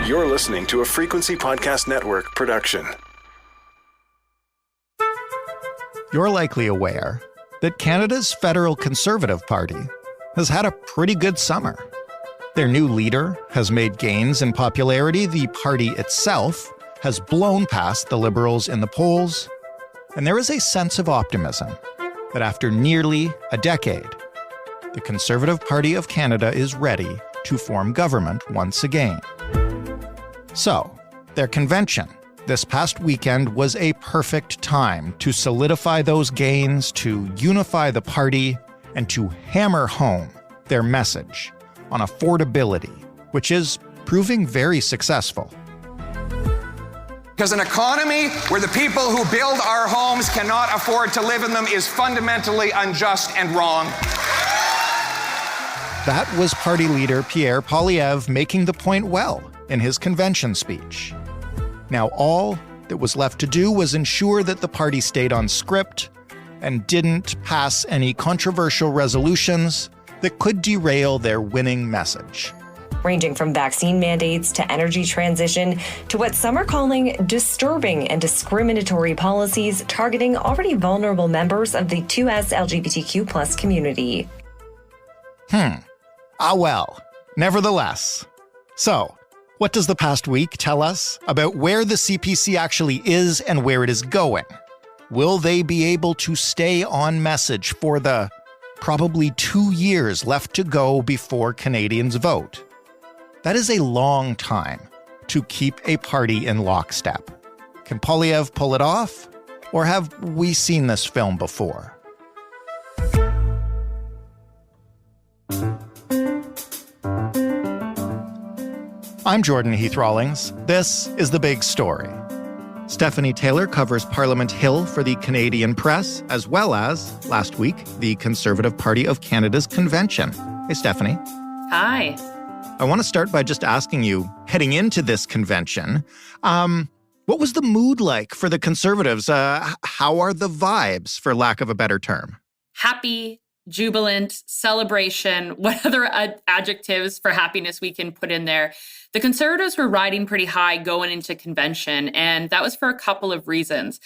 You're listening to a Frequency Podcast Network production. You're likely aware that Canada's federal Conservative Party has had a pretty good summer. Their new leader has made gains in popularity. The party itself has blown past the Liberals in the polls. And there is a sense of optimism that after nearly a decade, the Conservative Party of Canada is ready to form government once again. So, their convention this past weekend was a perfect time to solidify those gains, to unify the party, and to hammer home their message on affordability, which is proving very successful. Because an economy where the people who build our homes cannot afford to live in them is fundamentally unjust and wrong. That was party leader Pierre Poilievre making the point well in his convention speech. Now, all that was left to do was ensure that the party stayed on script and didn't pass any controversial resolutions that could derail their winning message. Ranging from vaccine mandates to energy transition to what some are calling disturbing and discriminatory policies targeting already vulnerable members of the 2S LGBTQ+ community. Well. Nevertheless. So, what does the past week tell us about where the CPC actually is and where it is going? Will they be able to stay on message for the probably 2 years left to go before Canadians vote? That is a long time to keep a party in lockstep. Can Poilievre pull it off? Or have we seen this film before? I'm Jordan Heath Rawlings. This is The Big Story. Stephanie Taylor covers Parliament Hill for the Canadian Press, as well as, last week, the Conservative Party of Canada's convention. Hey, Stephanie. Hi. I want to start by just asking you, heading into this convention, what was the mood like for the Conservatives? How are the vibes, for lack of a better term? Happy, jubilant, celebration. What other adjectives for happiness we can put in there? The Conservatives were riding pretty high going into convention, and that was for a couple of reasons.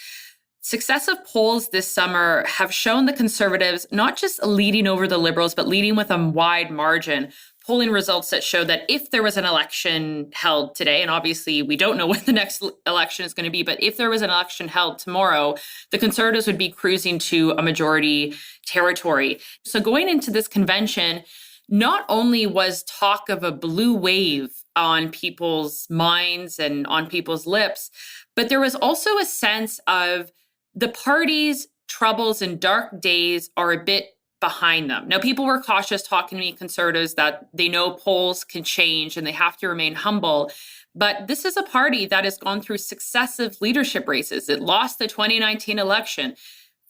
Successive polls this summer have shown the Conservatives not just leading over the Liberals, but leading with a wide margin. Polling results that show that if there was an election held today, and obviously we don't know when the next election is going to be, but if there was an election held tomorrow, the Conservatives would be cruising to a majority territory. So going into this convention, not only was talk of a blue wave on people's minds and on people's lips, but there was also a sense of the party's troubles and dark days are a bit behind them. Now, people were cautious talking to me, Conservatives, that they know polls can change and they have to remain humble. But this is a party that has gone through successive leadership races. It lost the 2019 election.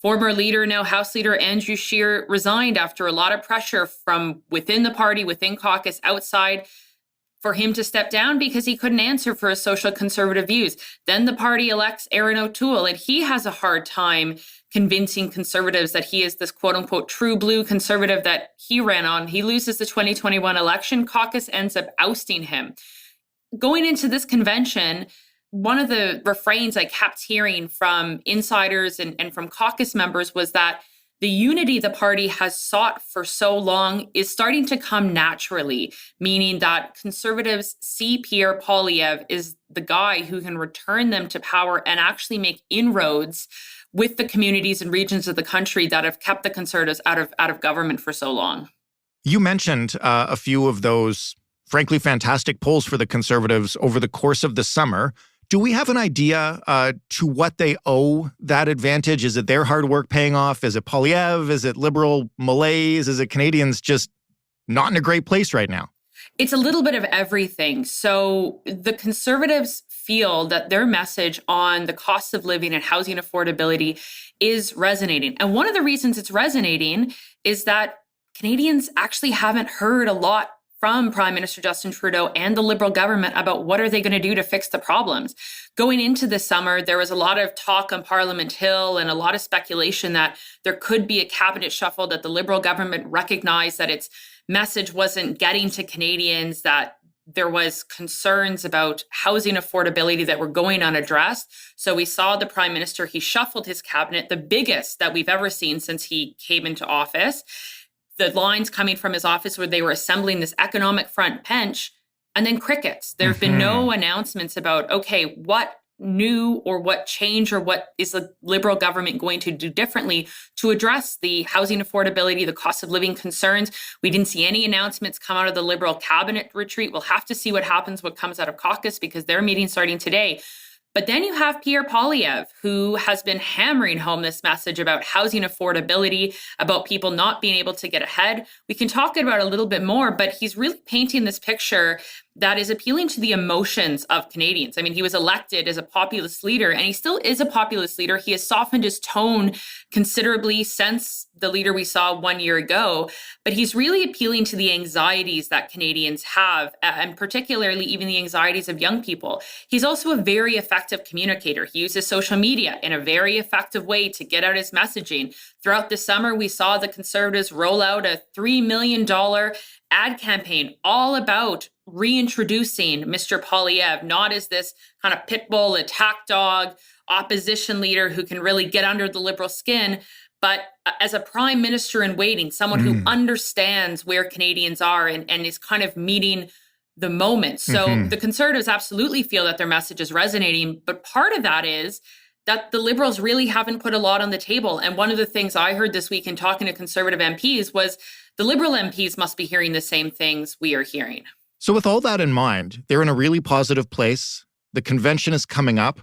Former leader, now House Leader Andrew Scheer, resigned after a lot of pressure from within the party, within caucus, outside, for him to step down because he couldn't answer for his social conservative views. Then the party elects Erin O'Toole, and he has a hard time convincing Conservatives that he is this quote-unquote true blue Conservative that he ran on. He loses the 2021 election. Caucus ends up ousting him. Going into this convention, one of the refrains I kept hearing from insiders and from caucus members was that the unity the party has sought for so long is starting to come naturally, meaning that Conservatives see Pierre Poilievre is the guy who can return them to power and actually make inroads with the communities and regions of the country that have kept the Conservatives out of government for so long. You mentioned a few of those, frankly, fantastic polls for the Conservatives over the course of the summer. Do we have an idea to what they owe that advantage? Is it their hard work paying off? Is it Poilievre? Is it Liberal malaise? Is it Canadians just not in a great place right now? It's a little bit of everything. So the Conservatives feel that their message on the cost of living and housing affordability is resonating. And one of the reasons it's resonating is that Canadians actually haven't heard a lot from Prime Minister Justin Trudeau and the Liberal government about what are they going to do to fix the problems. Going into the summer, there was a lot of talk on Parliament Hill and a lot of speculation that there could be a cabinet shuffle, that the Liberal government recognized that its message wasn't getting to Canadians, that there was concerns about housing affordability that were going unaddressed. So we saw the prime minister, he shuffled his cabinet, the biggest that we've ever seen since he came into office. The lines coming from his office where they were assembling this economic front bench, and then crickets. There have been no announcements about, okay, what new or what change or what is the Liberal government going to do differently to address the housing affordability, the cost of living concerns. We didn't see any announcements come out of the Liberal cabinet retreat. We'll have to see what happens, what comes out of caucus, because their meeting's starting today. But then you have Pierre Poilievre, who has been hammering home this message about housing affordability, about people not being able to get ahead. We can talk about it a little bit more, but he's really painting this picture that is appealing to the emotions of Canadians. I mean, he was elected as a populist leader, and he still is a populist leader. He has softened his tone considerably since the leader we saw 1 year ago, but he's really appealing to the anxieties that Canadians have, and particularly even the anxieties of young people. He's also a very effective communicator. He uses social media in a very effective way to get out his messaging. Throughout the summer, we saw the Conservatives roll out a $3 million ad campaign all about reintroducing Mr. Poilievre, not as this kind of pit bull attack dog opposition leader who can really get under the Liberal skin, but as a prime minister in waiting, someone who understands where Canadians are and is kind of meeting the moment. So the Conservatives absolutely feel that their message is resonating, but part of that is that the Liberals really haven't put a lot on the table. And one of the things I heard this week in talking to Conservative MPs was the Liberal MPs must be hearing the same things we are hearing. So with all that in mind, they're in a really positive place. The convention is coming up.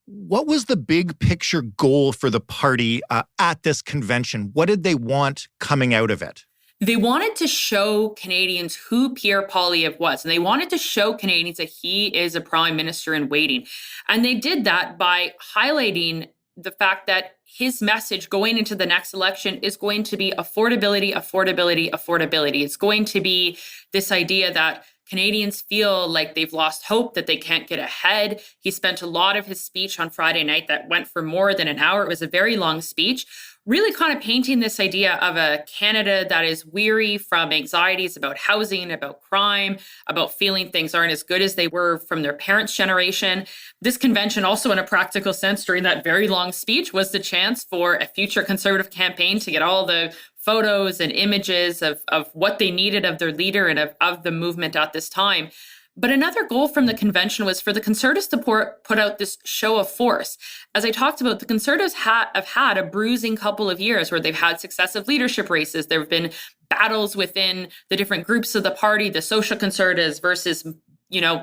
What was the big picture goal for the party at this convention? What did they want coming out of it? They wanted to show Canadians who Pierre Poilievre was, and they wanted to show Canadians that he is a prime minister in waiting. And they did that by highlighting the fact that his message going into the next election is going to be affordability, affordability, affordability. It's going to be this idea that Canadians feel like they've lost hope, that they can't get ahead. He spent a lot of his speech on Friday night that went for more than an hour. It was a very long speech, really kind of painting this idea of a Canada that is weary from anxieties about housing, about crime, about feeling things aren't as good as they were from their parents' generation. This convention also, in a practical sense, during that very long speech, was the chance for a future Conservative campaign to get all the photos and images of what they needed of their leader and of the movement at this time. But another goal from the convention was for the Conservatives to put out this show of force. As I talked about, the Conservatives have had a bruising couple of years where they've had successive leadership races. There have been battles within the different groups of the party, the social Conservatives versus,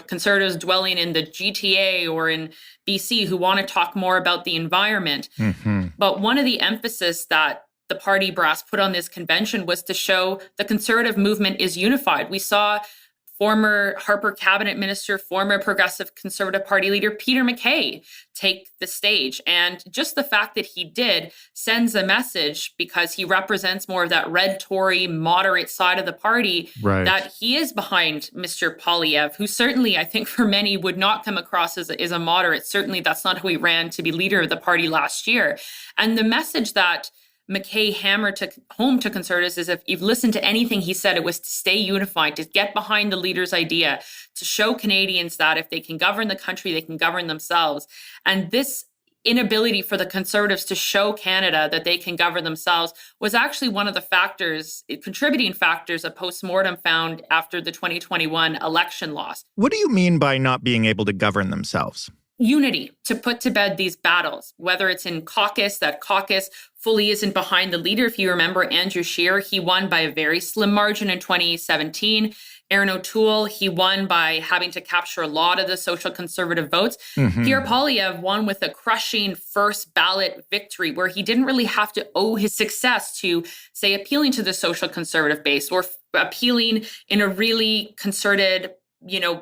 Conservatives dwelling in the GTA or in BC who want to talk more about the environment. But one of the emphasis that the party brass put on this convention was to show the Conservative movement is unified. We saw former Harper cabinet minister, former Progressive Conservative Party leader Peter MacKay take the stage. And just the fact that he did sends a message, because he represents more of that red Tory moderate side of the party, that he is behind Mr. Poilievre, who certainly, I think for many, would not come across as a moderate. Certainly that's not who he ran to be leader of the party last year. And the message that MacKay hammered home to Conservatives is, if you've listened to anything he said, it was to stay unified, to get behind the leader's idea, to show Canadians that if they can govern the country, they can govern themselves. And this inability for the Conservatives to show Canada that they can govern themselves was actually one of the contributing factors a postmortem found after the 2021 election loss. What do you mean by not being able to govern themselves? Unity to put to bed these battles, whether it's in caucus, that caucus fully isn't behind the leader. If you remember Andrew Scheer, he won by a very slim margin in 2017. Aaron O'Toole, he won by having to capture a lot of the social Conservative votes. Pierre Poilievre won with a crushing first ballot victory where he didn't really have to owe his success to, say, appealing to the social Conservative base or appealing in a really concerted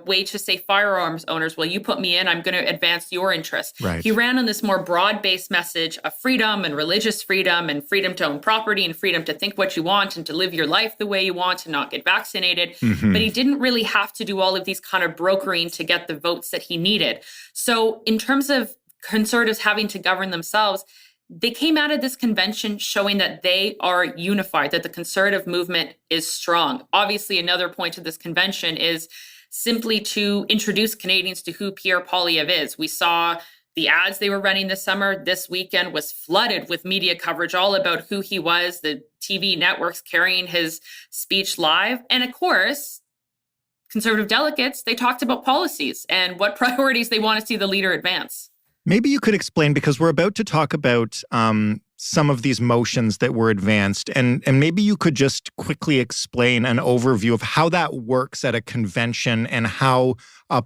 way to say firearms owners, well, you put me in, I'm going to advance your interests. He ran on this more broad-based message of freedom and religious freedom and freedom to own property and freedom to think what you want and to live your life the way you want and not get vaccinated. But he didn't really have to do all of these kind of brokering to get the votes that he needed. So in terms of Conservatives having to govern themselves, they came out of this convention showing that they are unified, that the Conservative movement is strong. Obviously, another point of this convention is simply to introduce Canadians to who Pierre Poilievre is. We saw the ads they were running this summer. This weekend was flooded with media coverage all about who he was, the TV networks carrying his speech live. And of course, Conservative delegates, they talked about policies and what priorities they want to see the leader advance. Maybe you could explain, because we're about to talk about some of these motions that were advanced, and maybe you could just quickly explain an overview of how that works at a convention and how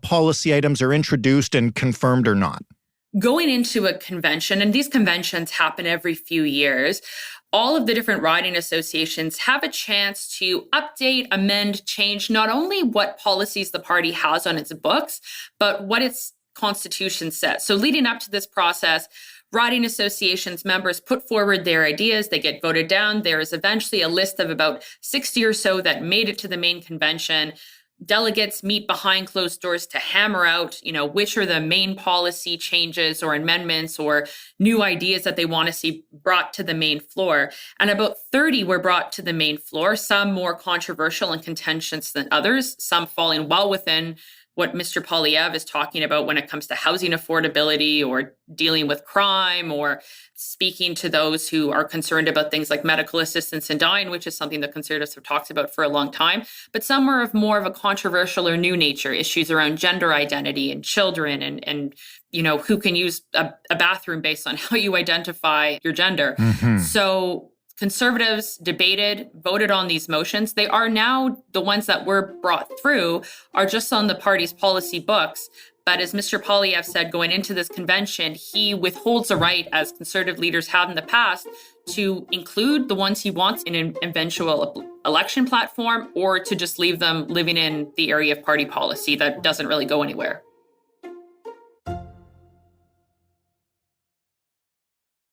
policy items are introduced and confirmed or not. Going into a convention, and these conventions happen every few years, all of the different riding associations have a chance to update, amend, change not only what policies the party has on its books, but what its constitution says. So leading up to this process, riding associations members put forward their ideas, they get voted down. There is eventually a list of about 60 or so that made it to the main convention. Delegates meet behind closed doors to hammer out, which are the main policy changes or amendments or new ideas that they want to see brought to the main floor. And about 30 were brought to the main floor, some more controversial and contentious than others, some falling well within what Mr. Poilievre is talking about when it comes to housing affordability or dealing with crime or speaking to those who are concerned about things like medical assistance in dying, which is something the Conservatives have talked about for a long time. But some are of more of a controversial or new nature, issues around gender identity and children and who can use a bathroom based on how you identify your gender. Mm-hmm. So Conservatives debated, voted on these motions. They are now, the ones that were brought through are just on the party's policy books. But as Mr. Poilievre said, going into this convention, he withholds a right, as Conservative leaders have in the past, to include the ones he wants in an eventual election platform or to just leave them living in the area of party policy that doesn't really go anywhere.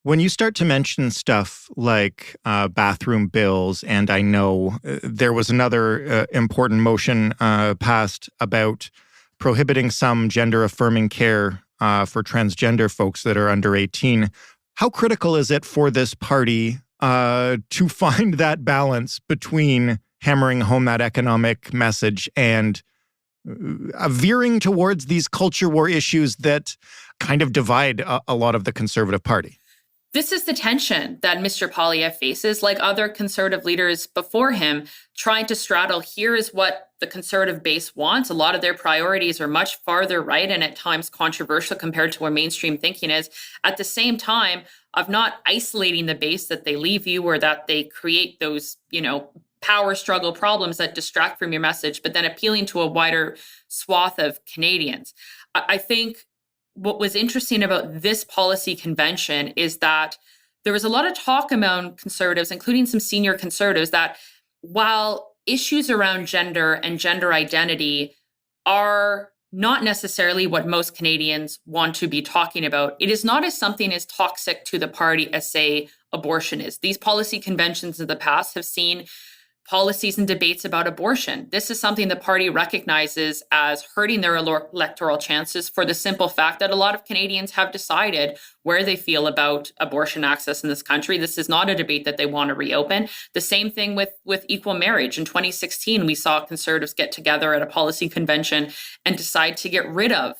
When you start to mention stuff like bathroom bills, and I know there was another important motion passed about prohibiting some gender-affirming care for transgender folks that are under 18, how critical is it for this party to find that balance between hammering home that economic message and veering towards these culture war issues that kind of divide a lot of the Conservative Party? This is the tension that Mr. Poilievre faces, like other Conservative leaders before him, trying to straddle, here is what the Conservative base wants. A lot of their priorities are much farther right and at times controversial compared to where mainstream thinking is. At the same time, of not isolating the base that they leave you or that they create those, power struggle problems that distract from your message, but then appealing to a wider swath of Canadians. I think what was interesting about this policy convention is that there was a lot of talk among Conservatives, including some senior Conservatives, that while issues around gender and gender identity are not necessarily what most Canadians want to be talking about, it is not as something as toxic to the party as, say, abortion is. These policy conventions of the past have seen policies and debates about abortion. This is something the party recognizes as hurting their electoral chances for the simple fact that a lot of Canadians have decided where they feel about abortion access in this country. This is not a debate that they want to reopen. The same thing with equal marriage. In 2016, we saw Conservatives get together at a policy convention and decide to get rid of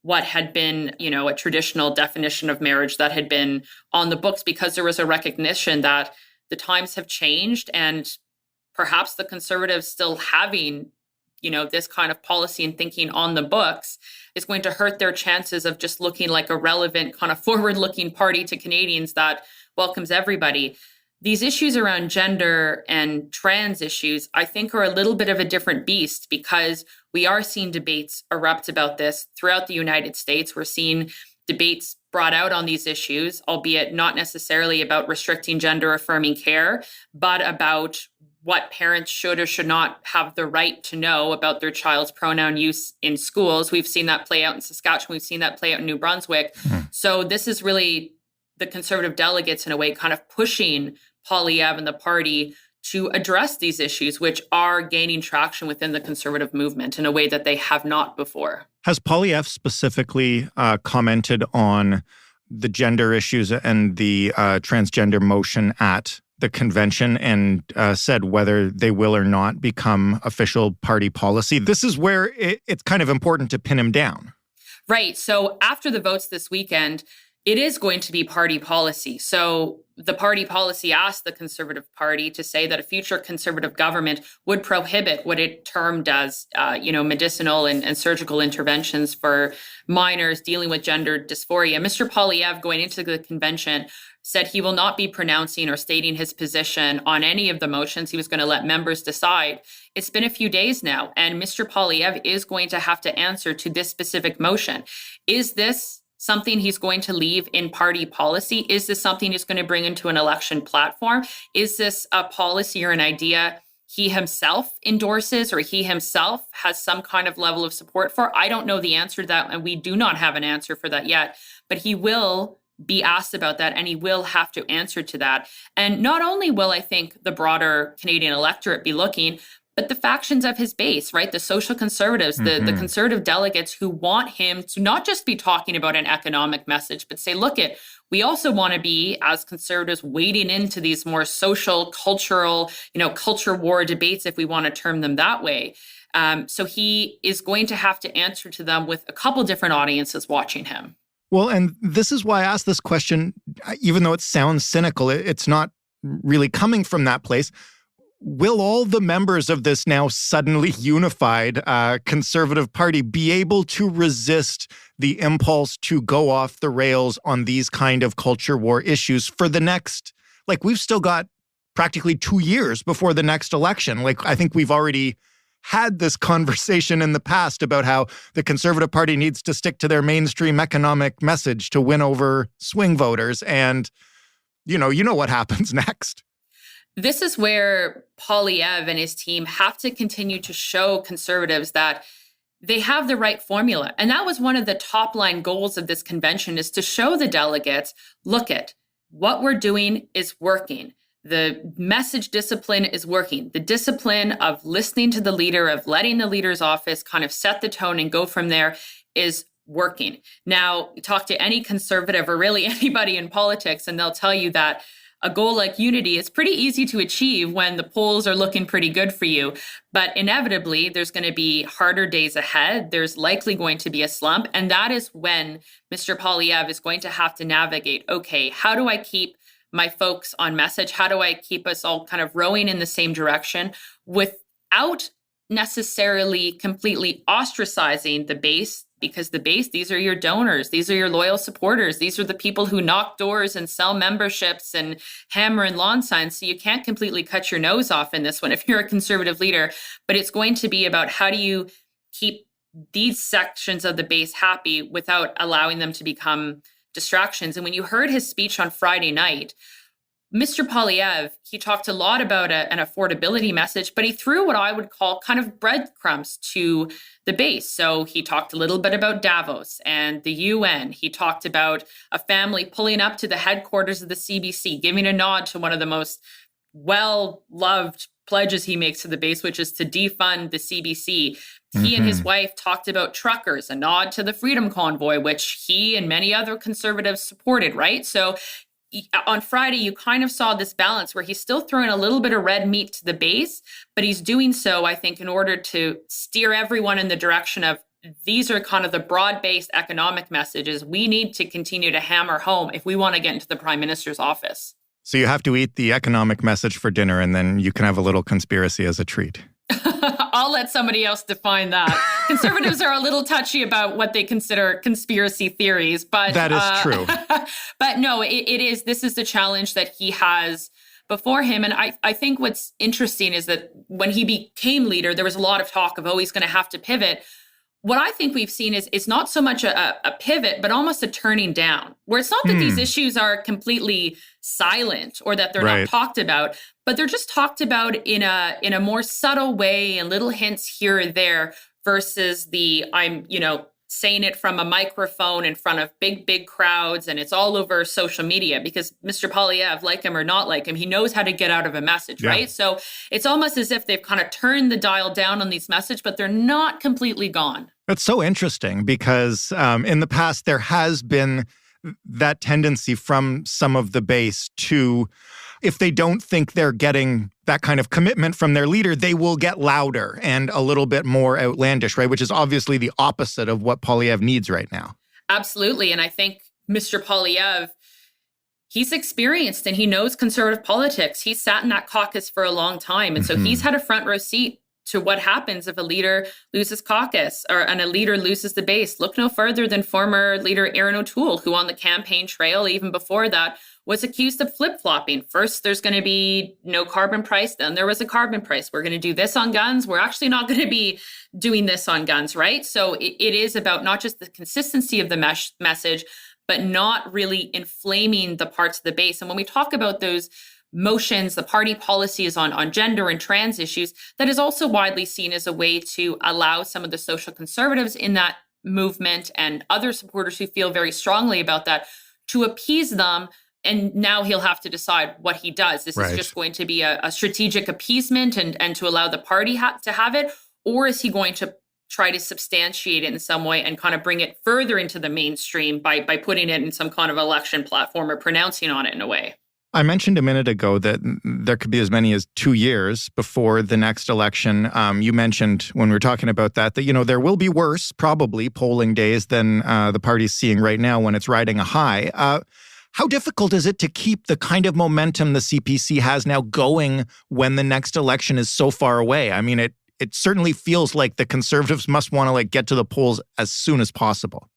what had been, a traditional definition of marriage that had been on the books, because there was a recognition that the times have changed and perhaps the Conservatives still having, this kind of policy and thinking on the books is going to hurt their chances of just looking like a relevant kind of forward-looking party to Canadians that welcomes everybody. These issues around gender and trans issues, I think, are a little bit of a different beast because we are seeing debates erupt about this throughout the United States. We're seeing debates brought out on these issues, albeit not necessarily about restricting gender-affirming care, but about what parents should or should not have the right to know about their child's pronoun use in schools. We've seen that play out in Saskatchewan. We've seen that play out in New Brunswick. So this is really the Conservative delegates, in a way, kind of pushing Poilievre and the party to address these issues, which are gaining traction within the Conservative movement in a way that they have not before. Has Poilievre specifically commented on the gender issues and the transgender motion at the convention and said whether they will or not become official party policy. This is where it's kind of important to pin him down. Right. So after the votes this weekend, it is going to be party policy. So the party policy asked the Conservative Party to say that a future Conservative government would prohibit what it termed as, medicinal and surgical interventions for minors dealing with gender dysphoria. Mr. Poilievre, going into the convention, said he will not be pronouncing or stating his position on any of the motions. He was going to let members decide. It's been a few days now, and Mr. Poilievre is going to have to answer to this specific motion. Is this something he's going to leave in party policy? Is this something he's going to bring into an election platform? Is this a policy or an idea he himself endorses or he himself has some kind of level of support for? I don't know the answer to that, and we do not have an answer for that yet. But he will be asked about that, and he will have to answer to that. And not only will, I think, the broader Canadian electorate be looking, but the factions of his base, right? The social conservatives, the conservative delegates who want him to not just be talking about an economic message, but say, look, we also want to be, as conservatives, wading into these more social, cultural, culture war debates, if we want to term them that way. So he is going to have to answer to them with a couple different audiences watching him. Well, and this is why I asked this question, even though it sounds cynical, it's not really coming from that place. Will all the members of this now suddenly unified Conservative Party be able to resist the impulse to go off the rails on these kind of culture war issues for the next, we've still got practically 2 years before the next election. I think we've already had this conversation in the past about how the Conservative Party needs to stick to their mainstream economic message to win over swing voters. And, you know what happens next. This is where Poilievre and his team have to continue to show conservatives that they have the right formula. And that was one of the top line goals of this convention, is to show the delegates, look at what we're doing is working. The message discipline is working. The discipline of listening to the leader, of letting the leader's office kind of set the tone and go from there is working. Now, talk to any conservative or really anybody in politics, and they'll tell you that a goal like unity is pretty easy to achieve when the polls are looking pretty good for you. But inevitably, there's going to be harder days ahead. There's likely going to be a slump. And that is when Mr. Poilievre is going to have to navigate, okay, how do I keep my folks on message? How do I keep us all kind of rowing in the same direction without necessarily completely ostracizing the base? Because the base, these are your donors. These are your loyal supporters. These are the people who knock doors and sell memberships and hammer and lawn signs. So you can't completely cut your nose off in this one if you're a conservative leader. But it's going to be about how do you keep these sections of the base happy without allowing them to become distractions. And when you heard his speech on Friday night, Mr. Poilievre, he talked a lot about an affordability message, but he threw what I would call kind of breadcrumbs to the base. So he talked a little bit about Davos and the UN. He talked about a family pulling up to the headquarters of the CBC, giving a nod to one of the most well-loved pledges he makes to the base, which is to defund the CBC. He and his wife talked about truckers, a nod to the Freedom Convoy, which he and many other conservatives supported, right? So on Friday, you kind of saw this balance where he's still throwing a little bit of red meat to the base, but he's doing so, I think, in order to steer everyone in the direction of these are kind of the broad-based economic messages we need to continue to hammer home if we want to get into the Prime Minister's office. So you have to eat the economic message for dinner, and then you can have a little conspiracy as a treat. I'll let somebody else define that. Conservatives are a little touchy about what they consider conspiracy theories, but that is true. But no, it is. This is the challenge that he has before him. And I think what's interesting is that when he became leader, there was a lot of talk of, he's going to have to pivot. What I think we've seen is not so much a pivot, but almost a turning down, where it's not that these issues are completely silent or that they're not talked about, but they're just talked about in a more subtle way and little hints here or there versus I'm saying it from a microphone in front of big crowds and it's all over social media, because Mr. Poilievre, like him or not like him, he knows how to get out of a message, right? So it's almost as if they've kind of turned the dial down on these messages, but they're not completely gone. It's so interesting because in the past, there has been that tendency from some of the base to if they don't think they're getting that kind of commitment from their leader, they will get louder and a little bit more outlandish, right? Which is obviously the opposite of what Poilievre needs right now. Absolutely. And I think Mr. Poilievre, he's experienced and he knows conservative politics. He's sat in that caucus for a long time. And so he's had a front row seat to what happens if a leader loses caucus and a leader loses the base. Look no further than former leader Aaron O'Toole, who on the campaign trail, even before that, was accused of flip-flopping. First, there's going to be no carbon price. Then there was a carbon price. We're going to do this on guns. We're actually not going to be doing this on guns, right? So it is about not just the consistency of the message, but not really inflaming the parts of the base. And when we talk about those motions, the party policies on gender and trans issues, that is also widely seen as a way to allow some of the social conservatives in that movement and other supporters who feel very strongly about that to appease them. And now he'll have to decide what he does. This is just going to be a strategic appeasement and to allow the party to have it? Or is he going to try to substantiate it in some way and kind of bring it further into the mainstream by putting it in some kind of election platform or pronouncing on it in a way? I mentioned a minute ago that there could be as many as 2 years before the next election. You mentioned when we were talking about that, there will be worse, probably, polling days than the party's seeing right now when it's riding a high. How difficult is it to keep the kind of momentum the CPC has now going when the next election is so far away? I mean, it certainly feels like the Conservatives must want to get to the polls as soon as possible.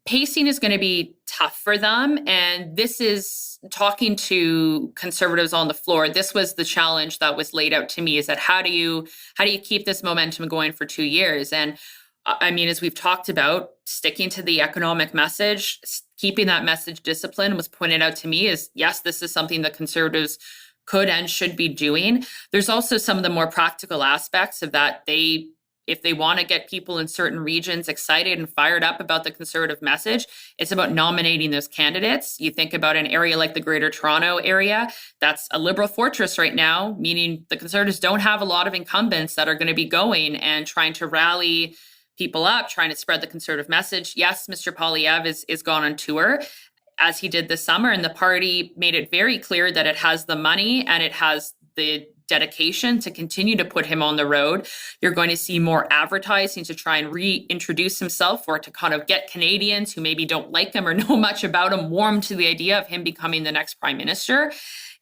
Pacing is going to be tough for them. And this is talking to Conservatives on the floor. This was the challenge that was laid out to me, is that how do you keep this momentum going for 2 years? And I mean, as we've talked about, sticking to the economic message, keeping that message discipline was pointed out to me as, yes, this is something that Conservatives could and should be doing. There's also some of the more practical aspects of that. If they want to get people in certain regions excited and fired up about the Conservative message, it's about nominating those candidates. You think about an area like the Greater Toronto area, that's a Liberal fortress right now, meaning the Conservatives don't have a lot of incumbents that are going to be going and trying to rally people up, trying to spread the Conservative message. Yes, Mr. Poilievre is gone on tour, as he did this summer, and the party made it very clear that it has the money and it has the dedication to continue to put him on the road. You're going to see more advertising to try and reintroduce himself, or to kind of get Canadians who maybe don't like him or know much about him warm to the idea of him becoming the next prime minister,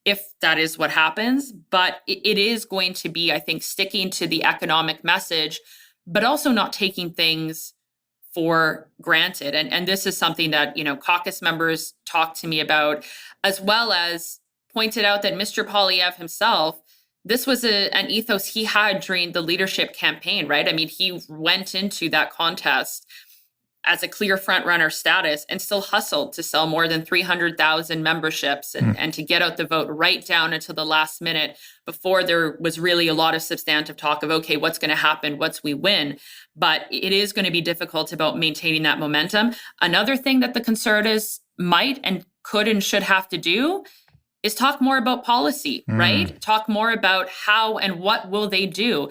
if that is what happens. But it is going to be, I think, sticking to the economic message, but also not taking things for granted. And this is something that, caucus members talked to me about, as well as pointed out that Mr. Poilievre himself, this was an ethos he had during the leadership campaign, right? I mean, he went into that contest as a clear frontrunner status and still hustled to sell more than 300,000 memberships and to get out the vote right down until the last minute before there was really a lot of substantive talk of, okay, what's going to happen once we win? But it is going to be difficult about maintaining that momentum. Another thing that the Conservatives might and could and should have to do is talk more about policy, right? Talk more about how and what will they do.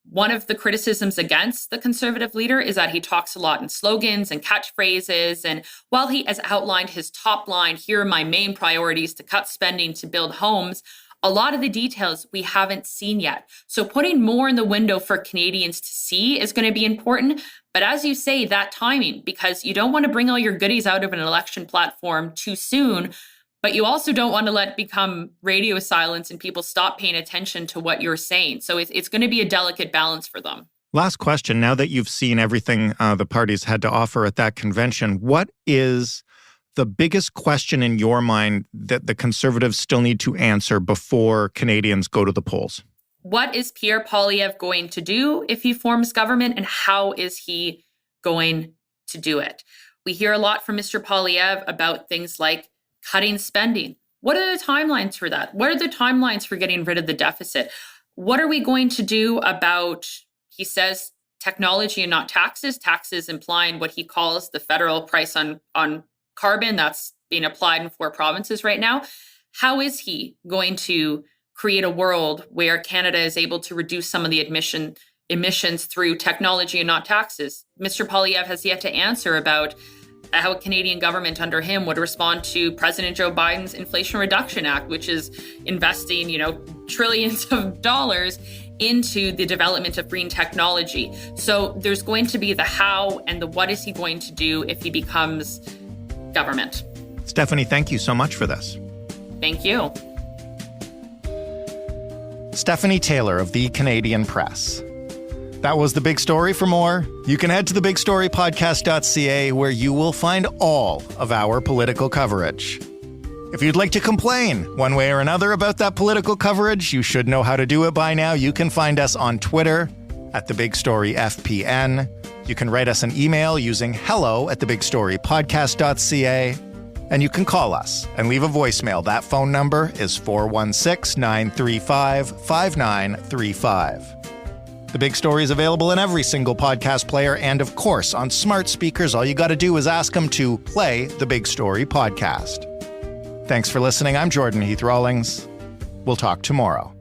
One of the criticisms against the Conservative leader is that he talks a lot in slogans and catchphrases. And while he has outlined his top line, here are my main priorities to cut spending to build homes, a lot of the details we haven't seen yet. So putting more in the window for Canadians to see is going to be important. But as you say, that timing, because you don't want to bring all your goodies out of an election platform too soon, but you also don't want to let it become radio silence and people stop paying attention to what you're saying. So it's going to be a delicate balance for them. Last question. Now that you've seen everything the parties had to offer at that convention, what is the biggest question in your mind that the Conservatives still need to answer before Canadians go to the polls? What is Pierre Poilievre going to do if he forms government, and how is he going to do it? We hear a lot from Mr. Poilievre about things like cutting spending. What are the timelines for that? What are the timelines for getting rid of the deficit? What are we going to do about, he says, technology and not taxes, taxes implying what he calls the federal price on carbon that's being applied in 4 provinces right now. How is he going to create a world where Canada is able to reduce some of the emissions through technology and not taxes? Mr. Poilievre has yet to answer about how a Canadian government under him would respond to President Joe Biden's Inflation Reduction Act, which is investing, trillions of dollars into the development of green technology. So there's going to be the how and the what is he going to do if he becomes government. Stephanie, thank you so much for this. Thank you. Stephanie Taylor of the Canadian Press. That was The Big Story. For more, you can head to thebigstorypodcast.ca, where you will find all of our political coverage. If you'd like to complain one way or another about that political coverage, you should know how to do it by now. You can find us on Twitter at TheBigStoryFPN. You can write us an email using hello@thebigstorypodcast.ca. And you can call us and leave a voicemail. That phone number is 416-935-5935. The Big Story is available in every single podcast player and, of course, on smart speakers. All you got to do is ask them to play The Big Story podcast. Thanks for listening. I'm Jordan Heath Rawlings. We'll talk tomorrow.